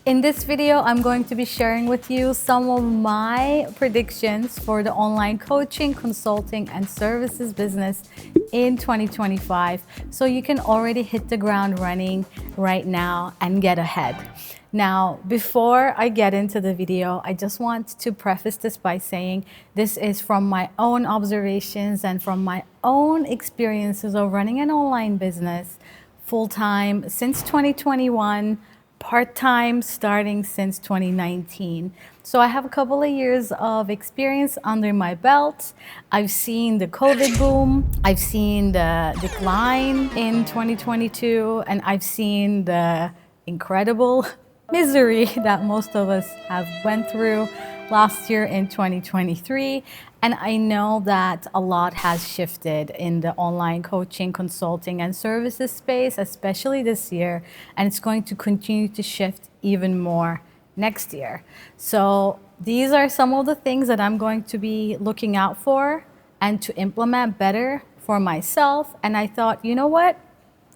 In this video, I'm going to be sharing with you some of my predictions for the online coaching, consulting, and services business in 2025. So you can already hit the ground running right now and get ahead. Now, before I get into the video, I just want to preface this by saying this is from my own observations and from my own experiences of running an online business full-time since 2021, part-time starting since 2019. So I have a couple of years of experience under my belt. I've seen the COVID boom, I've seen the decline in 2022, and I've seen the incredible misery that most of us have went through last year in 2023. And I know that a lot has shifted in the online coaching, consulting, and services space, especially this year. And it's going to continue to shift even more next year. So these are some of the things that I'm going to be looking out for and to implement better for myself. And I thought, you know what?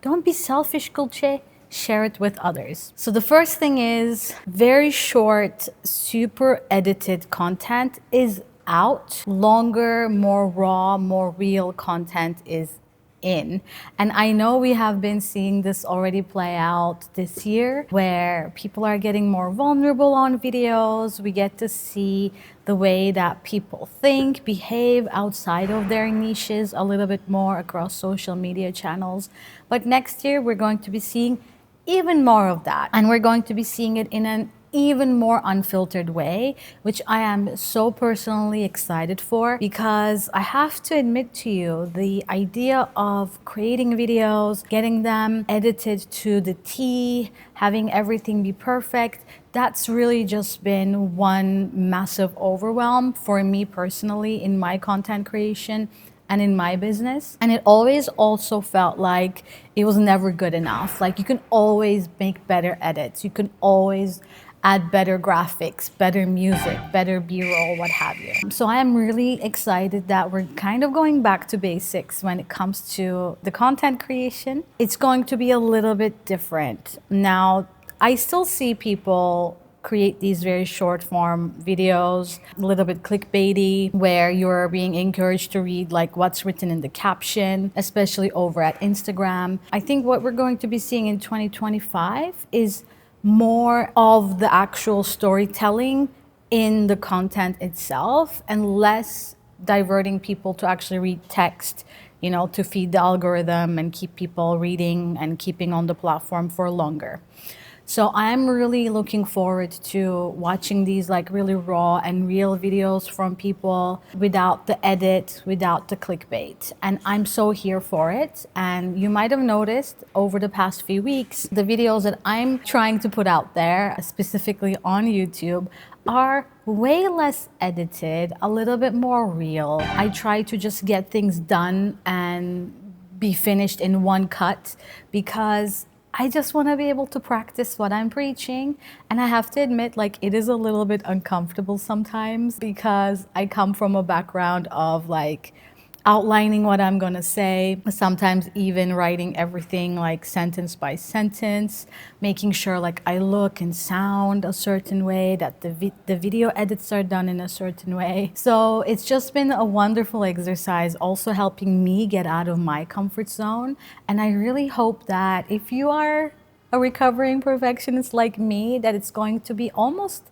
Don't be selfish, Kulche. Share it with others. So the first thing is very short, super edited content is out. Longer, more raw, more real content is in. And I know we have been seeing this already play out this year where people are getting more vulnerable on videos. We get to see the way that people think, behave outside of their niches a little bit more across social media channels. But next year, we're going to be seeing even more of that. And we're going to be seeing it in an even more unfiltered way, which I am so personally excited for, because I have to admit to you, the idea of creating videos, getting them edited to the T, having everything be perfect, that's really just been one massive overwhelm for me personally in my content creation and in my business. And it always also felt like it was never good enough. Like you can always make better edits. You can always add better graphics, better music, better B-roll, what have you. So I am really excited that we're kind of going back to basics when it comes to the content creation. It's going to be a little bit different. Now, I still see people create these very short form videos, a little bit clickbaity, where you're being encouraged to read like what's written in the caption, especially over at Instagram. I think what we're going to be seeing in 2025 is more of the actual storytelling in the content itself and less diverting people to actually read text, you know, to feed the algorithm and keep people reading and keeping on the platform for longer. So I'm really looking forward to watching these like really raw and real videos from people without the edit, without the clickbait. And I'm so here for it. And you might have noticed over the past few weeks, the videos that I'm trying to put out there, specifically on YouTube, are way less edited, a little bit more real. I try to just get things done and be finished in one cut because I just want to be able to practice what I'm preaching. And I have to admit, like, it is a little bit uncomfortable sometimes because I come from a background of like outlining what I'm going to say, sometimes even writing everything like sentence by sentence, making sure like I look and sound a certain way, that the video edits are done in a certain way. So it's just been a wonderful exercise, also helping me get out of my comfort zone. And I really hope that if you are a recovering perfectionist like me, that it's going to be almost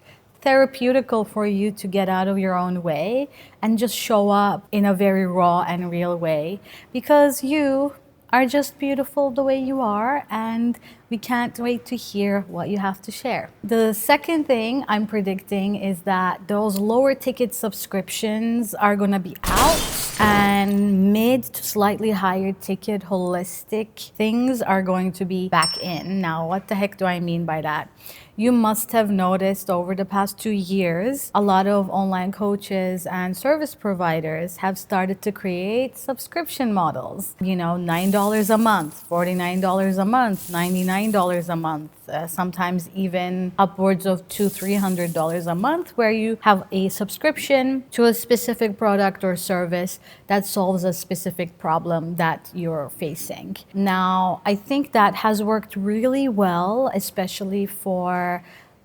therapeutical for you to get out of your own way and just show up in a very raw and real way, because you are just beautiful the way you are, and we can't wait to hear what you have to share. The second thing I'm predicting is that those lower ticket subscriptions are going to be out, and mid to slightly higher ticket holistic things are going to be back in. Now, what the heck do I mean by that? You must have noticed over the past 2 years, a lot of online coaches and service providers have started to create subscription models. You know, $9 a month, $49 a month, $99 a month, sometimes even upwards of $200-$300 a month, where you have a subscription to a specific product or service that solves a specific problem that you're facing. Now, I think that has worked really well, especially for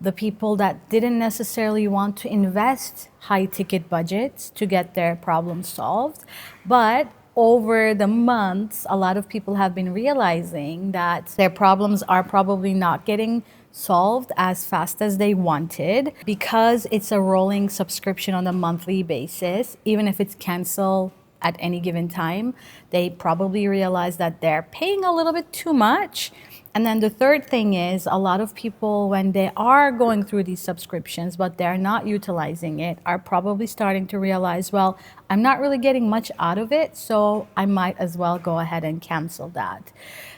the people that didn't necessarily want to invest high ticket budgets to get their problems solved. But over the months, a lot of people have been realizing that their problems are probably not getting solved as fast as they wanted because it's a rolling subscription on a monthly basis. Even if it's canceled at any given time, they probably realize that they're paying a little bit too much. And then the third thing is a lot of people, when they are going through these subscriptions, but they're not utilizing it, are probably starting to realize, well, I'm not really getting much out of it, so I might as well go ahead and cancel that.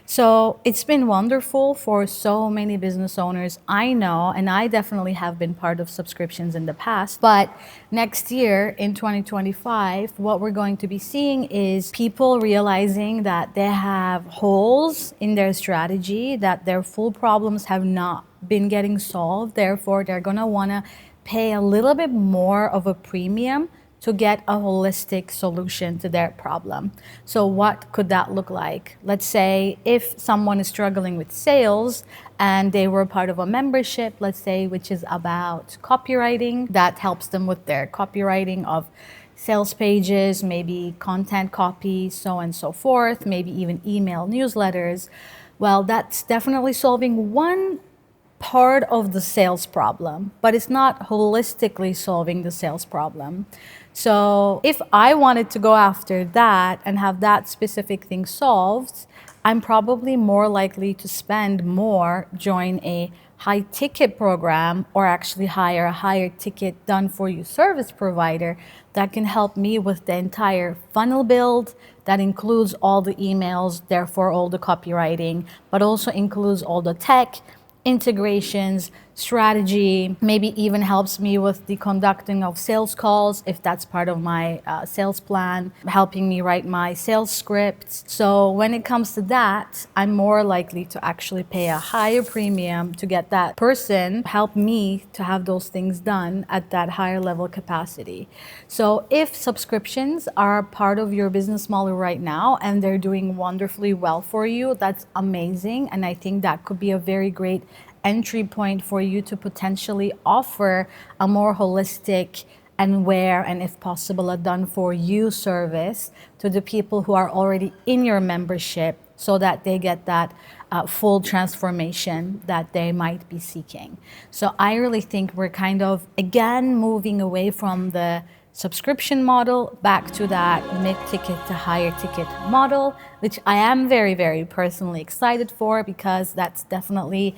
So it's been wonderful for so many business owners I know, and I definitely have been part of subscriptions in the past. But next year in 2025, what we're going to be seeing is people realizing that they have holes in their strategy, that their full problems have not been getting solved. Therefore, they're going to want to pay a little bit more of a premium to get a holistic solution to their problem. So what could that look like? Let's say if someone is struggling with sales and they were part of a membership, let's say, which is about copywriting, that helps them with their copywriting of sales pages, maybe content copy, so on and so forth, maybe even email newsletters. Well, that's definitely solving one part of the sales problem, but it's not holistically solving the sales problem. So if I wanted to go after that and have that specific thing solved, I'm probably more likely to spend more, join a high ticket program, or actually hire a higher ticket done for you service provider that can help me with the entire funnel build. That includes all the emails, therefore all the copywriting, but also includes all the tech, integrations, strategy, maybe even helps me with the conducting of sales calls if that's part of my sales plan, helping me write my sales scripts. So when it comes to that, I'm more likely to actually pay a higher premium to get that person help me to have those things done at that higher level capacity. So if subscriptions are part of your business model right now and they're doing wonderfully well for you, that's amazing. And I think that could be a very great entry point for you to potentially offer a more holistic and where, and if possible, a done for you service to the people who are already in your membership so that they get that full transformation that they might be seeking. So I really think we're kind of, again, moving away from the subscription model back to that mid-ticket to higher ticket model, which I am very, very personally excited for because that's definitely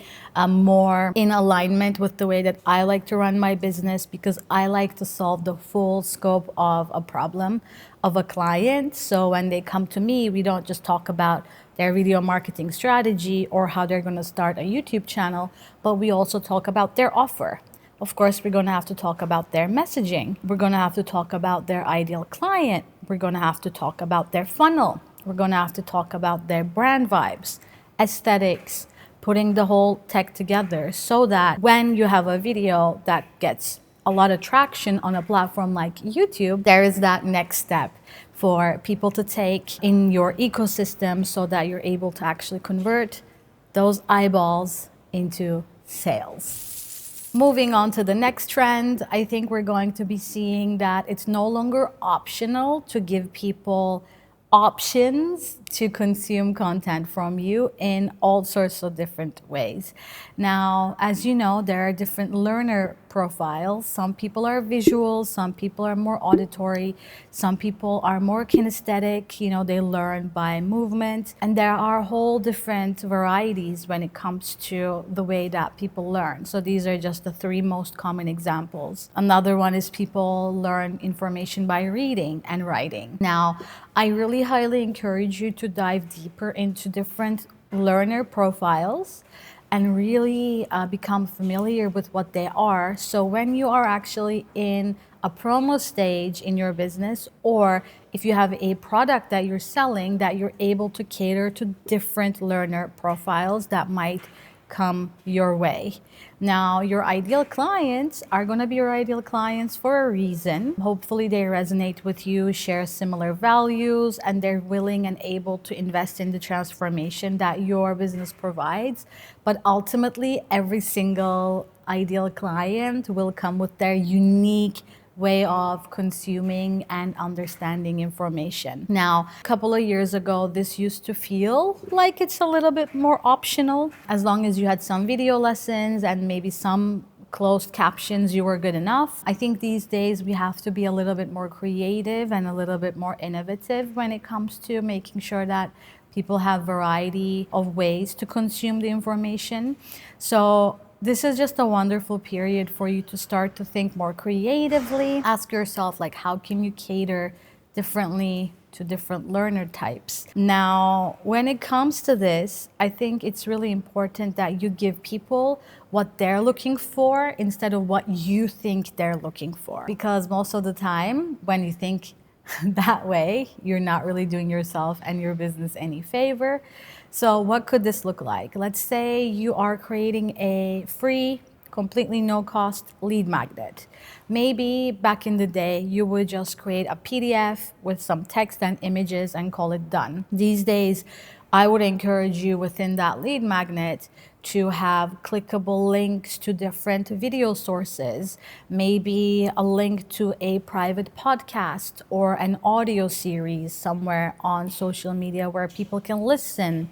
more in alignment with the way that I like to run my business, because I like to solve the full scope of a problem of a client. So when they come to me, we don't just talk about their video marketing strategy or how they're going to start a YouTube channel, but we also talk about their offer. Of course, we're going to have to talk about their messaging. We're going to have to talk about their ideal client. We're going to have to talk about their funnel. We're going to have to talk about their brand vibes, aesthetics, putting the whole tech together so that when you have a video that gets a lot of traction on a platform like YouTube, there is that next step for people to take in your ecosystem so that you're able to actually convert those eyeballs into sales. Moving on to the next trend, I think we're going to be seeing that it's no longer optional to give people options to consume content from you in all sorts of different ways. Now, as you know, there are different learner profiles. Some people are visual, some people are more auditory, some people are more kinesthetic, they learn by movement. And there are whole different varieties when it comes to the way that people learn. So these are just the three most common examples. Another one is people learn information by reading and writing. Now, I really highly encourage you to dive deeper into different learner profiles and really become familiar with what they are. So when you are actually in a promo stage in your business, or if you have a product that you're selling, that you're able to cater to different learner profiles that might come your way. Now, your ideal clients are going to be your ideal clients for a reason. Hopefully they resonate with you, share similar values, and they're willing and able to invest in the transformation that your business provides. But ultimately, every single ideal client will come with their unique way of consuming and understanding information. Now, a couple of years ago, this used to feel like it's a little bit more optional. As long as you had some video lessons and maybe some closed captions, you were good enough. I think these days we have to be a little bit more creative and a little bit more innovative when it comes to making sure that people have variety of ways to consume the information. So this is just a wonderful period for you to start to think more creatively. Ask yourself, like, how can you cater differently to different learner types? Now, when it comes to this, I think it's really important that you give people what they're looking for instead of what you think they're looking for. Because most of the time, when you think that way, you're not really doing yourself and your business any favor. So what could this look like? Let's say you are creating a free, completely no cost lead magnet. Maybe back in the day, you would just create a PDF with some text and images and call it done. These days, I would encourage you within that lead magnet to have clickable links to different video sources, maybe a link to a private podcast or an audio series somewhere on social media where people can listen.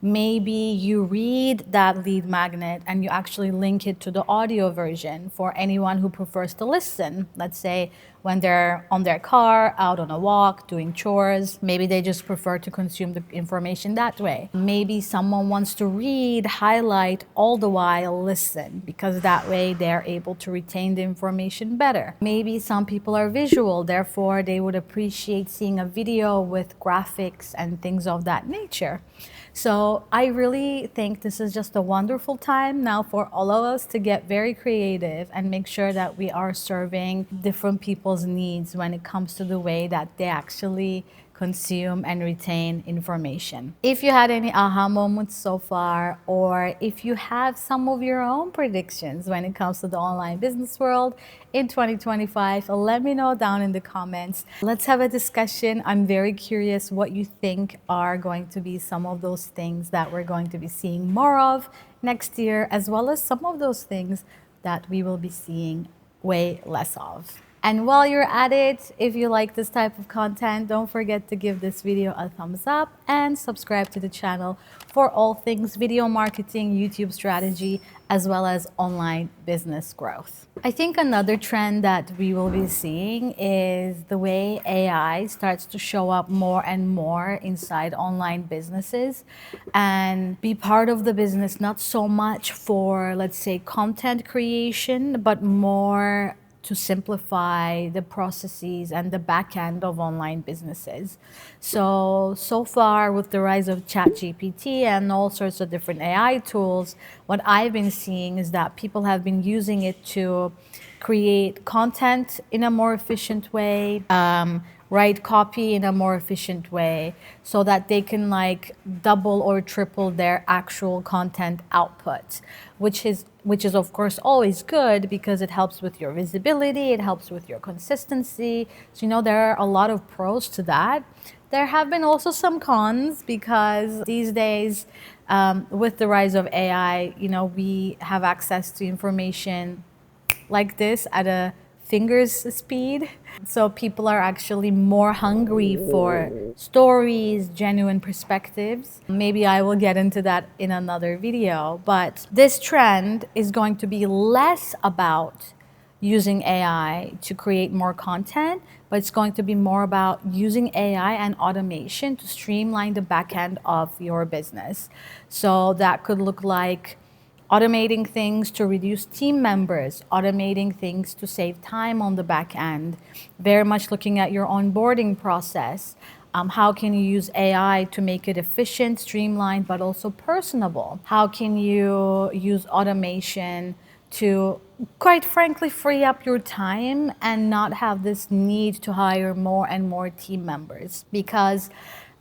Maybe you read that lead magnet and you actually link it to the audio version for anyone who prefers to listen. Let's say when they're on their car, out on a walk, doing chores, maybe they just prefer to consume the information that way. Maybe someone wants to read, highlight, all the while listen, because that way they're able to retain the information better. Maybe some people are visual, therefore they would appreciate seeing a video with graphics and things of that nature. So I really think this is just a wonderful time now for all of us to get very creative and make sure that we are serving different people's needs when it comes to the way that they actually consume and retain information. If you had any aha moments so far, or if you have some of your own predictions when it comes to the online business world in 2025, let me know down in the comments. Let's have a discussion. I'm very curious what you think are going to be some of those things that we're going to be seeing more of next year, as well as some of those things that we will be seeing way less of. And while you're at it, if you like this type of content, don't forget to give this video a thumbs up and subscribe to the channel for all things video marketing, YouTube strategy, as well as online business growth. I think another trend that we will be seeing is the way AI starts to show up more and more inside online businesses and be part of the business, not so much for, let's say, content creation, but more to simplify the processes and the back end of online businesses. So far with the rise of ChatGPT and all sorts of different AI tools, what I've been seeing is that people have been using it to create content in a more efficient way, write copy in a more efficient way, so that they can like double or triple their actual content output, which is of course always good because it helps with your visibility, it helps with your consistency. So there are a lot of pros to that. There have been also some cons because these days, with the rise of AI, we have access to information like this at a finger's speed. So people are actually more hungry for stories, genuine perspectives. Maybe I will get into that in another video, but this trend is going to be less about using AI to create more content, but it's going to be more about using AI and automation to streamline the back end of your business. So that could look like automating things to reduce team members, automating things to save time on the back end, very much looking at your onboarding process. How can you use AI to make it efficient, streamlined, but also personable? How can you use automation to, quite frankly, free up your time and not have this need to hire more and more team members? Because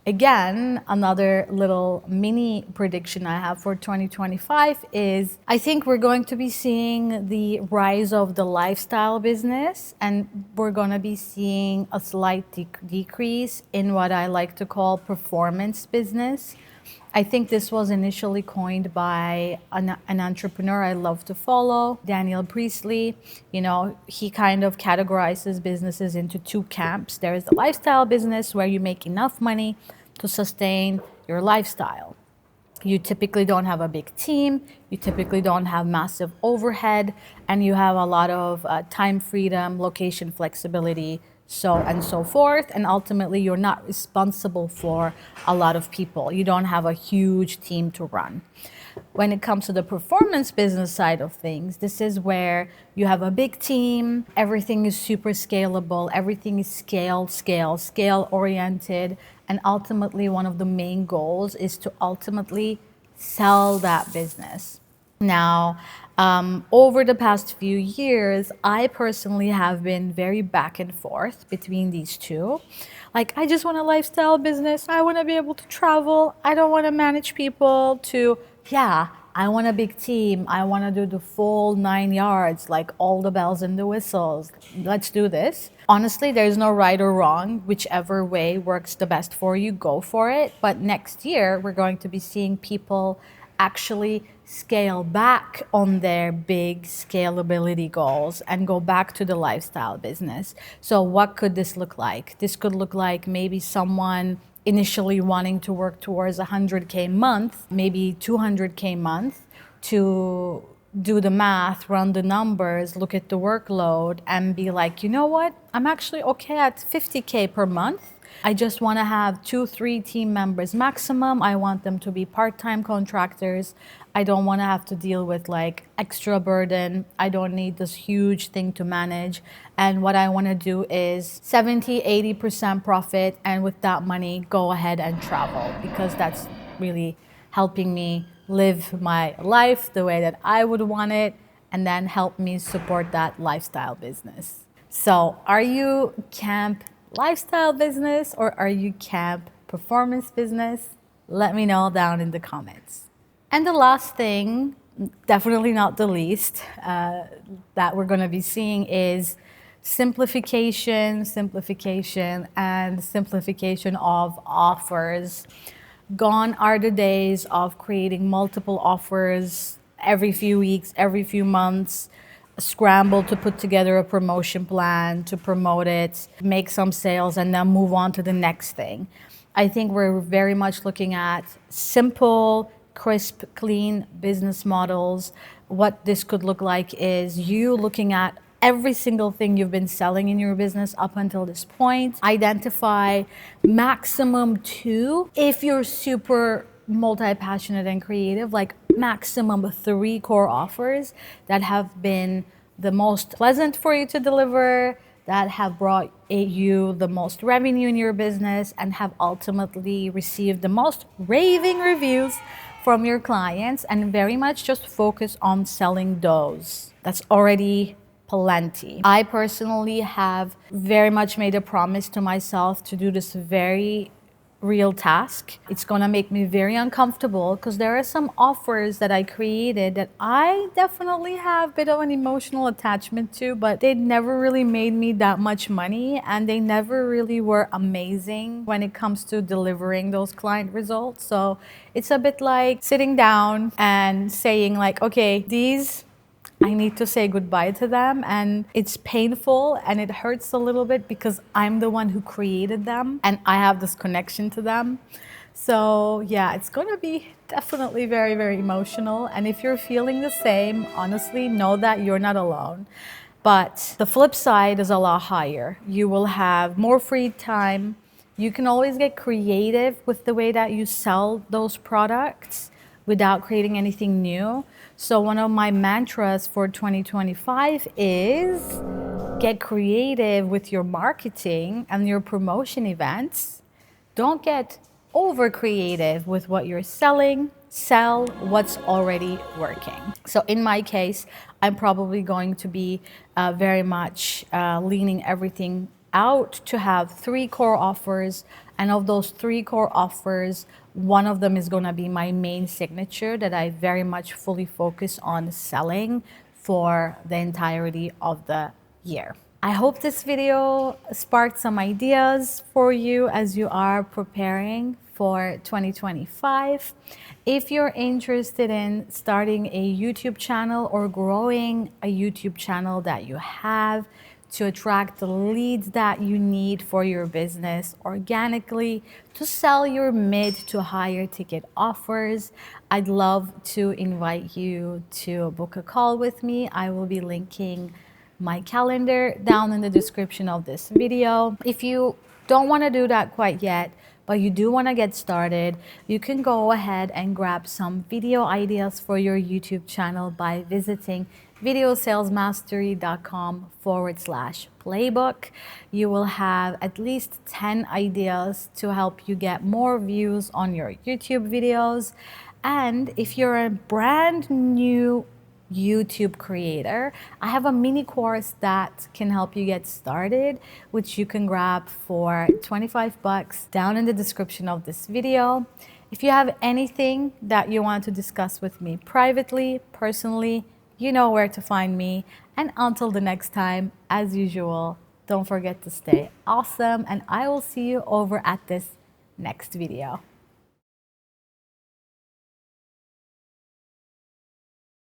again, another little mini prediction I have for 2025 is I think we're going to be seeing the rise of the lifestyle business, and we're going to be seeing a slight decrease in what I like to call performance business. I think this was initially coined by an entrepreneur I love to follow, Daniel Priestley. You know, he kind of categorizes businesses into two camps. There is the lifestyle business where you make enough money to sustain your lifestyle. You typically don't have a big team, you typically don't have massive overhead, and you have a lot of time freedom, location flexibility, so and so forth. And ultimately, you're not responsible for a lot of people. You don't have a huge team to run. When it comes to the performance business side of things, this is where you have a big team, everything is super scalable, everything is scale oriented, and ultimately one of the main goals is to ultimately sell that business. Now, over the past few years, I personally have been very back and forth between these two. Like, I just want a lifestyle business. I want to be able to travel. I don't want to manage people to, yeah, I want a big team. I want to do the full 9 yards, like all the bells and the whistles. Let's do this. Honestly, there's no right or wrong. Whichever way works the best for you, go for it. But next year, we're going to be seeing people actually scale back on their big scalability goals and go back to the lifestyle business. So what could this look like? This could look like maybe someone initially wanting to work towards 100K month, maybe 200K month, to do the math, run the numbers, look at the workload, and be like, you know what? I'm actually okay at 50K per month. I just want to have 2-3 team members maximum. I want them to be part-time contractors. I don't want to have to deal with like extra burden. I don't need this huge thing to manage. And what I want to do is 70-80% profit, and with that money, go ahead and travel, because that's really helping me live my life the way that I would want it, and then help me support that lifestyle business. So are you camp lifestyle business or are you camp performance business? Let me know down in the comments. And the last thing, definitely not the least, that we're going to be seeing is simplification of offers. Gone are the days of creating multiple offers every few weeks, every few months, scramble to put together a promotion plan, to promote it, make some sales, and then move on to the next thing. I think we're very much looking at simple, crisp, clean business models. What this could look like is you looking at every single thing you've been selling in your business up until this point. Identify maximum 2. If you're super multi-passionate and creative, like maximum 3 core offers that have been the most pleasant for you to deliver, that have brought you the most revenue in your business, and have ultimately received the most raving reviews from your clients, and very much just focus on selling those. That's already plenty. I personally have very much made a promise to myself to do this very real task. It's gonna make me very uncomfortable because there are some offers that I created that I definitely have a bit of an emotional attachment to, but they never really made me that much money, and they never really were amazing when it comes to delivering those client results. So it's a bit like sitting down and saying like, okay, these I need to say goodbye to them, and it's painful and it hurts a little bit because I'm the one who created them and I have this connection to them. So yeah, it's gonna be definitely very, very emotional. And if you're feeling the same, honestly, know that you're not alone. But the flip side is a lot higher. You will have more free time. You can always get creative with the way that you sell those products without creating anything new. So one of my mantras for 2025 is get creative with your marketing and your promotion events. Don't get over creative with what you're selling. Sell what's already working. So in my case, I'm probably going to be very much leaning everything out to have 3 core offers. And of those 3 core offers, one of them is going to be my main signature that I very much fully focus on selling for the entirety of the year. I hope this video sparked some ideas for you as you are preparing for 2025. If you're interested in starting a YouTube channel or growing a YouTube channel that you have to attract the leads that you need for your business organically to sell your mid to higher ticket offers, I'd love to invite you to book a call with me. I will be linking my calendar down in the description of this video. If you don't want to do that quite yet, but you do want to get started, you can go ahead and grab some video ideas for your YouTube channel by visiting videosalesmastery.com/playbook. You will have at least 10 ideas to help you get more views on your YouTube videos. And if you're a brand new YouTube creator, I have a mini course that can help you get started, which you can grab for 25 bucks down in the description of this video. If you have anything that you want to discuss with me privately, personally, you know where to find me. And until the next time, as usual, don't forget to stay awesome, and I will see you over at this next video.